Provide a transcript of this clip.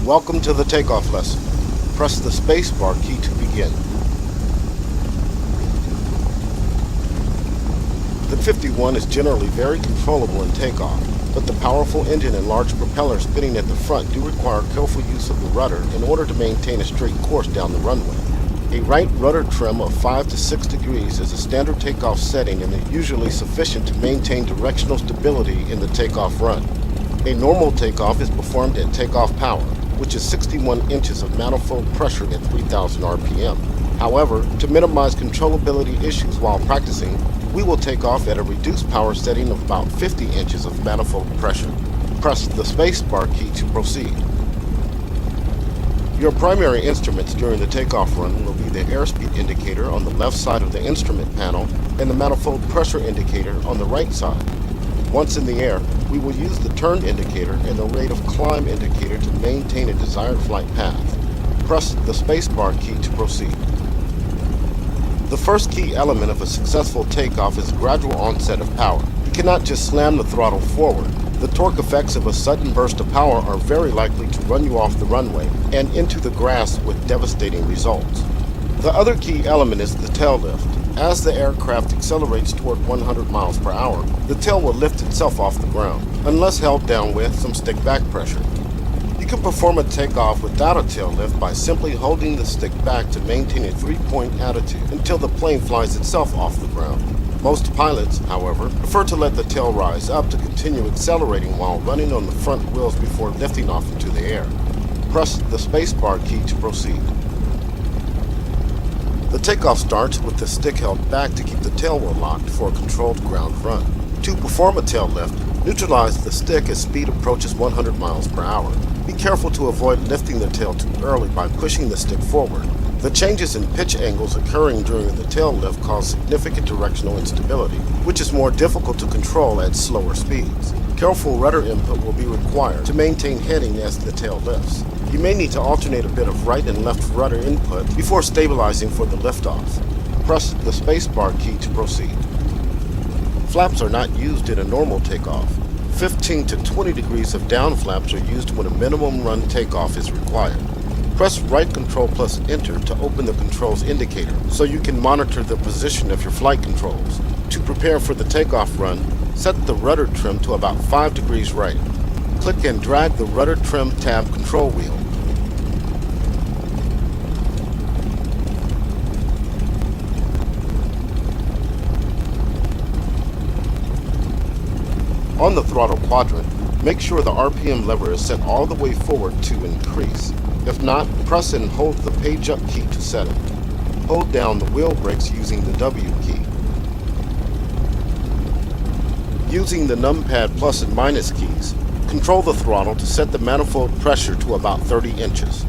Welcome to the takeoff lesson. Press the spacebar key to begin. The 51 is generally very controllable in takeoff, but the powerful engine and large propeller spinning at the front do require careful use of the rudder in order to maintain a straight course down the runway. A right rudder trim of 5 to 6 degrees is a standard takeoff setting and is usually sufficient to maintain directional stability in the takeoff run. A normal takeoff is performed at takeoff power, which is 61 inches of manifold pressure at 3,000 RPM. However, to minimize controllability issues while practicing, we will take off at a reduced power setting of about 50 inches of manifold pressure. Press the spacebar key to proceed. Your primary instruments during the takeoff run will be the airspeed indicator on the left side of the instrument panel and the manifold pressure indicator on the right side. Once in the air, we will use the turn indicator and the rate of climb indicator to maintain a desired flight path. Press the spacebar key to proceed. The first key element of a successful takeoff is gradual onset of power. You cannot just slam the throttle forward. The torque effects of a sudden burst of power are very likely to run you off the runway and into the grass with devastating results. The other key element is the tail lift. As the aircraft accelerates toward 100 miles per hour, the tail will lift itself off the ground, unless held down with some stick back pressure. You can perform a takeoff without a tail lift by simply holding the stick back to maintain a 3-point attitude until the plane flies itself off the ground. Most pilots, however, prefer to let the tail rise up to continue accelerating while running on the front wheels before lifting off into the air. Press the spacebar key to proceed. The takeoff starts with the stick held back to keep the tail wheel locked for a controlled ground run. To perform a tail lift, neutralize the stick as speed approaches 100 miles per hour. Be careful to avoid lifting the tail too early by pushing the stick forward. The changes in pitch angles occurring during the tail lift cause significant directional instability, which is more difficult to control at slower speeds. Careful rudder input will be required to maintain heading as the tail lifts. You may need to alternate a bit of right and left rudder input before stabilizing for the liftoff. Press the spacebar key to proceed. Flaps are not used in a normal takeoff. 15 to 20 degrees of down flaps are used when a minimum run takeoff is required. Press right control plus enter to open the controls indicator so you can monitor the position of your flight controls. To prepare for the takeoff run, set the rudder trim to about 5 degrees right. Click and drag the rudder trim tab control wheel. On the throttle quadrant, make sure the RPM lever is set all the way forward to increase. If not, press and hold the page up key to set it. Hold down the wheel brakes using the W key. Using the numpad plus and minus keys, control the throttle to set the manifold pressure to about 30 inches.